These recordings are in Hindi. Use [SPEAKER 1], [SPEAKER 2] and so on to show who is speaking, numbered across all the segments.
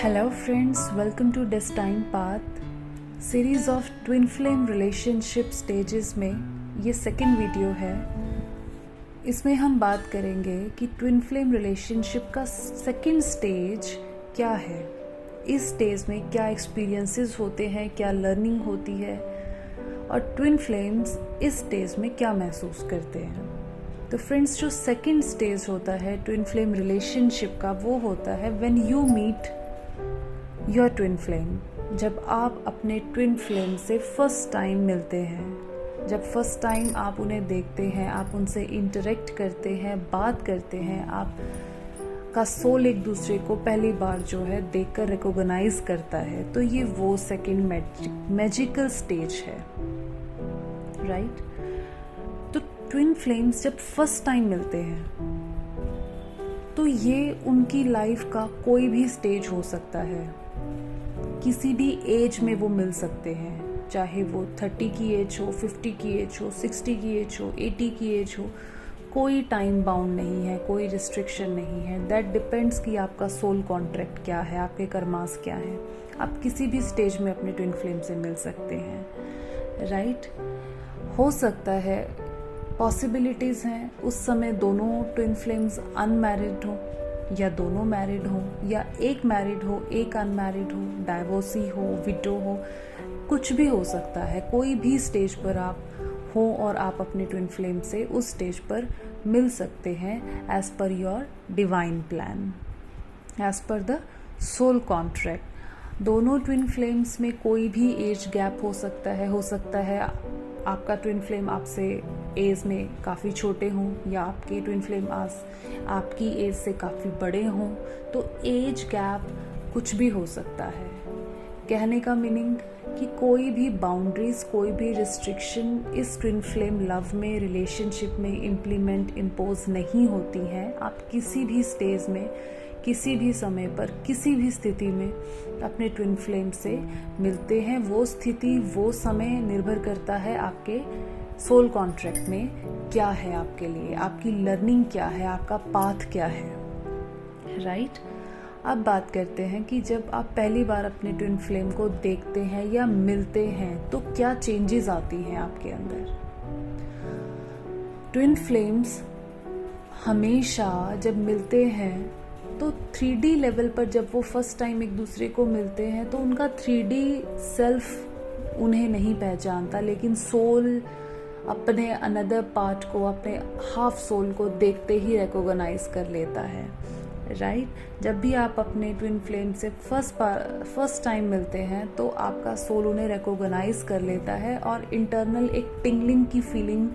[SPEAKER 1] Hello friends, welcome to Destined Path series of twin flame relationship stages में ये सेकेंड वीडियो है। इसमें हम बात करेंगे कि ट्विन फ्लेम रिलेशनशिप का सेकेंड स्टेज क्या है, इस स्टेज में क्या एक्सपीरियंसेस होते हैं, क्या लर्निंग होती है और ट्विन फ्लेम्स इस स्टेज में क्या महसूस करते हैं। तो फ्रेंड्स, जो सेकेंड स्टेज होता है ट्विन फ्लेम रिलेशनशिप का, वो होता है when you meet your twin flame. जब आप अपने ट्विन फ्लेम से फर्स्ट टाइम मिलते हैं, जब फर्स्ट टाइम आप उन्हें देखते हैं, आप उनसे इंटरेक्ट करते हैं, बात करते हैं, आप का सोल एक दूसरे को पहली बार जो है देखकर रिकॉग्नाइज करता है, तो ये वो सेकेंड मैजिकल स्टेज है, राइट। तो ट्विन फ्लेम्स जब फर्स्ट टाइम मिलते हैं तो ये उनकी लाइफ का कोई भी स्टेज हो सकता है, किसी भी एज में वो मिल सकते हैं, चाहे वो 30 की एज हो, 50 की एज हो, 60 की एज हो, 80 की एज हो। कोई टाइम बाउंड नहीं है, कोई रिस्ट्रिक्शन नहीं है। दैट डिपेंड्स कि आपका सोल कॉन्ट्रैक्ट क्या है, आपके कर्मास क्या है। आप किसी भी स्टेज में अपने ट्विन फ्लेम से मिल सकते हैं, राइट। हो सकता है, पॉसिबिलिटीज़ हैं, उस समय दोनों ट्विन फ्लेम्स अनमैरिड हो या दोनों मैरिड हो या एक मैरिड हो एक अनमैरिड हो, डाइवोर्सी हो, विडो हो, कुछ भी हो सकता है। कोई भी स्टेज पर आप हो और आप अपने ट्विन फ्लेम से उस स्टेज पर मिल सकते हैं as per your divine plan, as per the soul contract. दोनों ट्विन फ्लेम्स में कोई भी एज गैप हो सकता है आपका ट्विन फ्लेम आपसे एज में काफ़ी छोटे हों या आपके ट्विन फ्लेम आपकी एज से काफ़ी बड़े हों। तो एज गैप कुछ भी हो सकता है। कहने का मीनिंग कि कोई भी बाउंड्रीज, कोई भी रिस्ट्रिक्शन इस ट्विन फ्लेम लव में, रिलेशनशिप में इम्पोज नहीं होती हैं। आप किसी भी स्टेज में, किसी भी समय पर, किसी भी स्थिति में अपने ट्विन फ्लेम से मिलते हैं। वो स्थिति, वो समय निर्भर करता है आपके सोल कॉन्ट्रैक्ट में क्या है आपके लिए, आपकी लर्निंग क्या है, आपका पाथ क्या है, राइट। अब बात करते हैं कि जब आप पहली बार अपने ट्विन फ्लेम को देखते हैं या मिलते हैं तो क्या चेंजेस आती हैं आपके अंदर। ट्विन फ्लेम्स हमेशा जब मिलते हैं तो 3D लेवल पर, जब वो फर्स्ट टाइम एक दूसरे को मिलते हैं तो उनका 3D सेल्फ उन्हें नहीं पहचानता, लेकिन सोल अपने अनदर पार्ट को, अपने हाफ सोल को देखते ही रिकॉग्नाइज कर लेता है, राइट। जब भी आप अपने ट्विन फ्लेम से फर्स्ट टाइम मिलते हैं तो आपका सोल उन्हें रिकॉग्नाइज कर लेता है और इंटरनल एक टिंगलिंग की फीलिंग,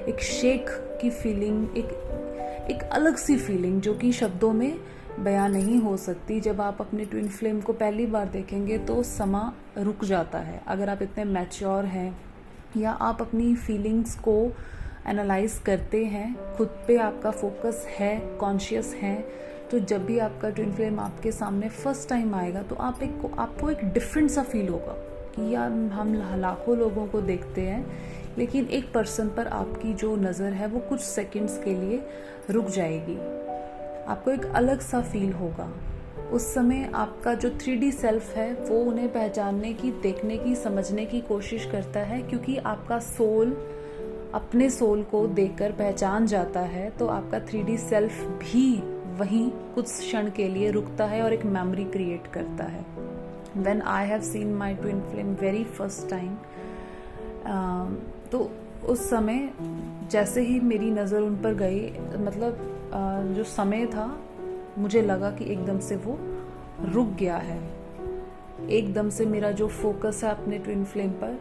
[SPEAKER 1] एक शेक की फीलिंग, एक अलग सी फीलिंग जो कि शब्दों में बयां नहीं हो सकती। जब आप अपने ट्विन फ्लेम को पहली बार देखेंगे तो समा रुक जाता है। अगर आप इतने मैच्योर हैं या आप अपनी फीलिंग्स को एनालाइज करते हैं, खुद पे आपका फोकस है, कॉन्शियस है, तो जब भी आपका ट्विन फ्लेम आपके सामने फर्स्ट टाइम आएगा तो आपको एक डिफरेंट सा फील होगा कि यार, हम लाखों लोगों को देखते हैं लेकिन एक पर्सन पर आपकी जो नज़र है वो कुछ सेकंड्स के लिए रुक जाएगी। आपको एक अलग सा फील होगा। उस समय आपका जो 3D सेल्फ है वो उन्हें पहचानने की, देखने की, समझने की कोशिश करता है, क्योंकि आपका सोल अपने सोल को देखकर पहचान जाता है। तो आपका 3D सेल्फ भी वहीं कुछ क्षण के लिए रुकता है और एक मेमोरी क्रिएट करता है। When I have seen my twin flame very first time, तो उस समय जैसे ही मेरी नज़र उन पर गई, मतलब जो समय था, मुझे लगा कि एकदम से वो रुक गया है। एकदम से मेरा जो फोकस है अपने ट्विन फ्लेम पर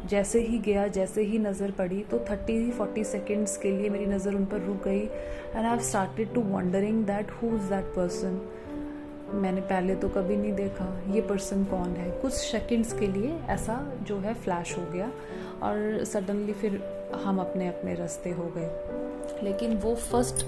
[SPEAKER 1] जैसे ही गया, जैसे ही नज़र पड़ी, तो 30-40 सेकेंड्स के लिए मेरी नज़र उन पर रुक गई। And I have started to wondering that who is that person. मैंने पहले तो कभी नहीं देखा, ये पर्सन कौन है। कुछ सेकंड्स के लिए ऐसा जो है फ्लैश हो गया और सडनली फिर हम अपने अपने रास्ते हो गए। लेकिन वो फर्स्ट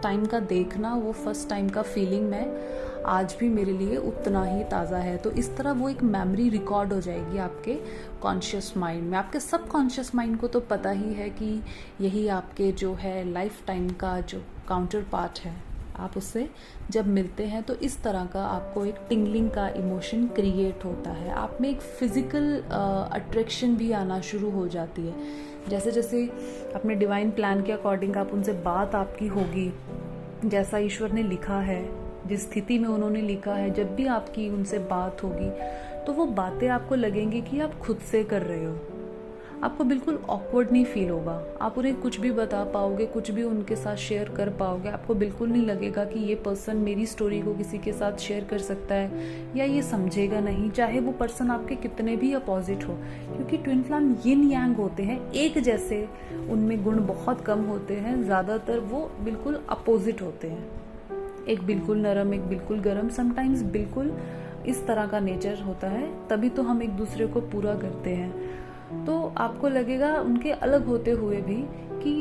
[SPEAKER 1] टाइम का देखना, वो फर्स्ट टाइम का फीलिंग में आज भी मेरे लिए उतना ही ताज़ा है। तो इस तरह वो एक मेमोरी रिकॉर्ड हो जाएगी आपके कॉन्शियस माइंड में। आपके सब कॉन्शियस माइंड को तो पता ही है कि यही आपके जो है लाइफ टाइम का जो काउंटर पार्ट है, आप उससे जब मिलते हैं तो इस तरह का आपको एक टिंगलिंग का इमोशन क्रिएट होता है, आप में एक फिजिकल अट्रैक्शन भी आना शुरू हो जाती है। जैसे जैसे अपने डिवाइन प्लान के अकॉर्डिंग आप उनसे बात आपकी होगी, जैसा ईश्वर ने लिखा है, जिस स्थिति में उन्होंने लिखा है, जब भी आपकी उनसे बात होगी तो वो बातें आपको लगेंगी कि आप खुद से कर रहे हो। आपको बिल्कुल ऑकवर्ड नहीं फील होगा, आप उन्हें कुछ भी बता पाओगे, कुछ भी उनके साथ शेयर कर पाओगे। आपको बिल्कुल नहीं लगेगा कि ये पर्सन मेरी स्टोरी को किसी के साथ शेयर कर सकता है या ये समझेगा नहीं, चाहे वो पर्सन आपके कितने भी अपोजिट हो। क्योंकि ट्विन फ्लेम यिन यांग होते हैं, एक जैसे उनमें गुण बहुत कम होते हैं, ज़्यादातर वो बिल्कुल अपोजिट होते हैं, एक बिल्कुल नरम, एक बिल्कुल गर्म, समटाइम्स बिल्कुल इस तरह का नेचर होता है। तभी तो हम एक दूसरे को पूरा करते हैं। तो आपको लगेगा उनके अलग होते हुए भी कि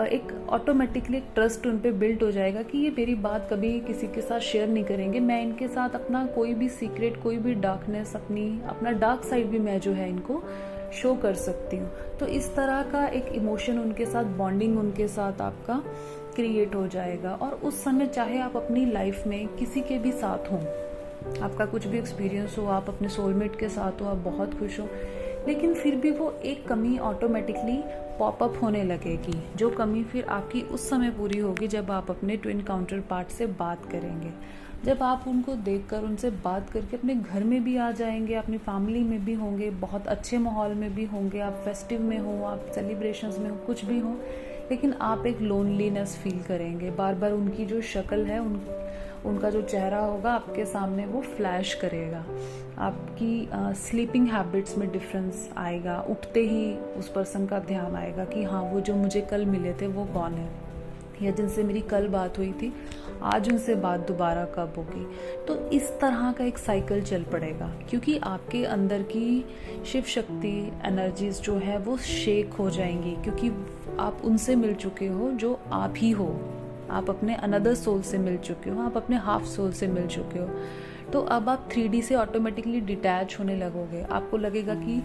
[SPEAKER 1] एक ऑटोमेटिकली एक ट्रस्ट उन पे बिल्ड हो जाएगा कि ये मेरी बात कभी किसी के साथ शेयर नहीं करेंगे, मैं इनके साथ अपना कोई भी सीक्रेट, कोई भी डार्कनेस, अपना डार्क साइड भी मैं जो है इनको शो कर सकती हूँ। तो इस तरह का एक इमोशन उनके साथ, बॉन्डिंग उनके साथ आपका क्रिएट हो जाएगा। और उस समय चाहे आप अपनी लाइफ में किसी के भी साथ हों, आपका कुछ भी एक्सपीरियंस हो, आप अपने सोलमेट के साथ हो, आप बहुत खुश हो, लेकिन फिर भी वो एक कमी ऑटोमेटिकली पॉपअप होने लगेगी, जो कमी फिर आपकी उस समय पूरी होगी जब आप अपने ट्विन काउंटर पार्ट से बात करेंगे, जब आप उनको देखकर, उनसे बात करके अपने घर में भी आ जाएंगे, अपनी फैमिली में भी होंगे, बहुत अच्छे माहौल में भी होंगे, आप फेस्टिव में हो, आप सेलिब्रेशंस में हो, कुछ भी हो, लेकिन आप एक लोनलीनेस फील करेंगे। बार बार उनकी जो शक्ल है, उनका जो चेहरा होगा आपके सामने वो फ्लैश करेगा। आपकी स्लीपिंग हैबिट्स में डिफरेंस आएगा, उठते ही उस पर्सन का ध्यान आएगा कि हाँ, वो जो मुझे कल मिले थे वो कौन है, या जिनसे मेरी कल बात हुई थी आज उनसे बात दोबारा कब होगी। तो इस तरह का एक साइकिल चल पड़ेगा, क्योंकि आपके अंदर की शिव शक्ति एनर्जीज जो है वो शेक हो जाएंगी, क्योंकि आप उनसे मिल चुके हो जो आप ही हो, आप अपने अनदर सोल से मिल चुके हो, आप अपने हाफ सोल से मिल चुके हो। तो अब आप 3D से ऑटोमेटिकली डिटैच होने लगोगे। आपको लगेगा कि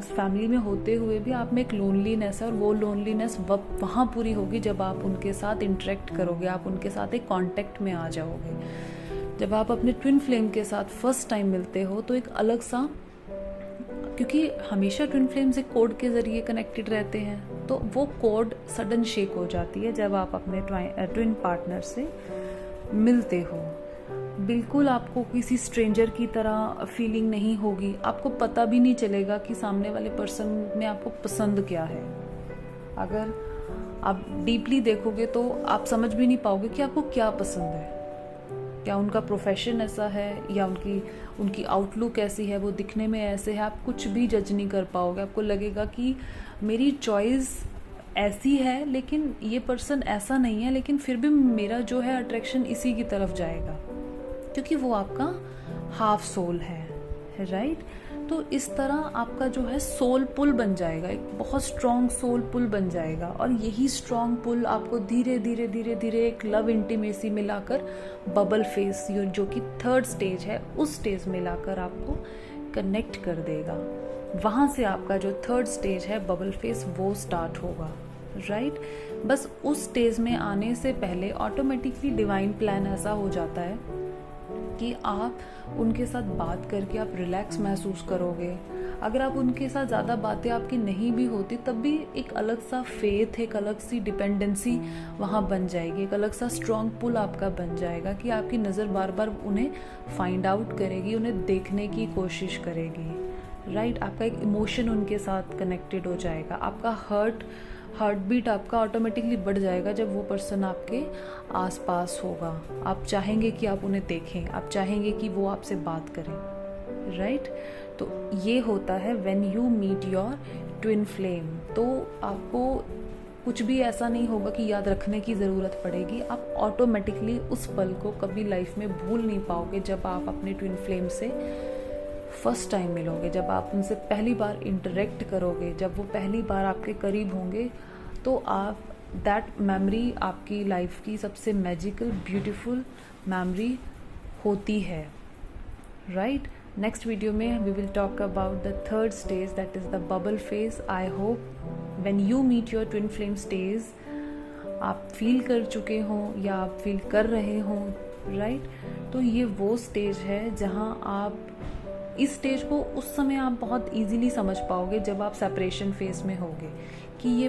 [SPEAKER 1] फैमिली में होते हुए भी आप में एक लोनलीनेस है, और वो लोनलीनेस वहाँ पूरी होगी जब आप उनके साथ इंटरेक्ट करोगे, आप उनके साथ एक कांटेक्ट में आ जाओगे। जब आप अपने ट्विन फ्लेम के साथ फर्स्ट टाइम मिलते हो तो एक अलग सा, क्योंकि हमेशा ट्विन फ्लेम्स एक कोड के ज़रिए कनेक्टेड रहते हैं, तो वो कोड सडन शेक हो जाती है जब आप अपने ट्विन पार्टनर से मिलते हो। बिल्कुल आपको किसी स्ट्रेंजर की तरह फीलिंग नहीं होगी, आपको पता भी नहीं चलेगा कि सामने वाले पर्सन में आपको पसंद क्या है। अगर आप डीपली देखोगे तो आप समझ भी नहीं पाओगे कि आपको क्या पसंद है, क्या उनका प्रोफेशन ऐसा है या उनकी आउटलुक ऐसी है, वो दिखने में ऐसे है, आप कुछ भी जज नहीं कर पाओगे। आपको लगेगा कि मेरी चॉइस ऐसी है लेकिन ये पर्सन ऐसा नहीं है, लेकिन फिर भी मेरा जो है अट्रैक्शन इसी की तरफ जाएगा, क्योंकि वो आपका हाफ सोल है, राइट। तो इस तरह आपका जो है सोल पुल बन जाएगा, एक बहुत स्ट्रॉन्ग सोल पुल बन जाएगा, और यही स्ट्रॉन्ग पुल आपको धीरे धीरे धीरे धीरे एक लव इंटीमेसी में लाकर बबल फेस, जो कि 3rd स्टेज है, उस स्टेज में लाकर आपको कनेक्ट कर देगा। वहाँ से आपका जो 3rd स्टेज है बबल फेस, वो स्टार्ट होगा, राइट। बस उस स्टेज में आने से पहले ऑटोमेटिकली डिवाइन प्लान ऐसा हो जाता है कि आप उनके साथ बात करके आप रिलैक्स महसूस करोगे। अगर आप उनके साथ ज़्यादा बातें आपकी नहीं भी होती, तब भी एक अलग सा फेथ, एक अलग सी डिपेंडेंसी वहाँ बन जाएगी, एक अलग सा स्ट्रॉन्ग पुल आपका बन जाएगा कि आपकी नज़र बार बार उन्हें फाइंड आउट करेगी, उन्हें देखने की कोशिश करेगी, राइट। आपका एक इमोशन उनके साथ कनेक्टेड हो जाएगा, आपका हार्ट बीट आपका ऑटोमेटिकली बढ़ जाएगा जब वो पर्सन आपके आसपास होगा। आप चाहेंगे कि आप उन्हें देखें, आप चाहेंगे कि वो आपसे बात करें, राइट। तो ये होता है when you meet your twin flame. तो आपको कुछ भी ऐसा नहीं होगा कि याद रखने की ज़रूरत पड़ेगी, आप ऑटोमेटिकली उस पल को कभी लाइफ में भूल नहीं पाओगे जब आप अपने ट्विन फ्लेम से फर्स्ट टाइम मिलोगे, जब आप उनसे पहली बार इंटरेक्ट करोगे, जब वो पहली बार आपके करीब होंगे, तो आप दैट मेमोरी आपकी लाइफ की सबसे मैजिकल ब्यूटीफुल मेमोरी होती है, राइट। नेक्स्ट वीडियो में we will talk about the 3rd stage, that is the bubble phase. I hope when you meet your twin flame stage आप फील कर चुके हों या आप फील कर रहे हों, राइट। तो ये वो स्टेज है जहाँ आप इस स्टेज को उस समय आप बहुत इजीली समझ पाओगे जब आप सेपरेशन फेज में होगे कि ये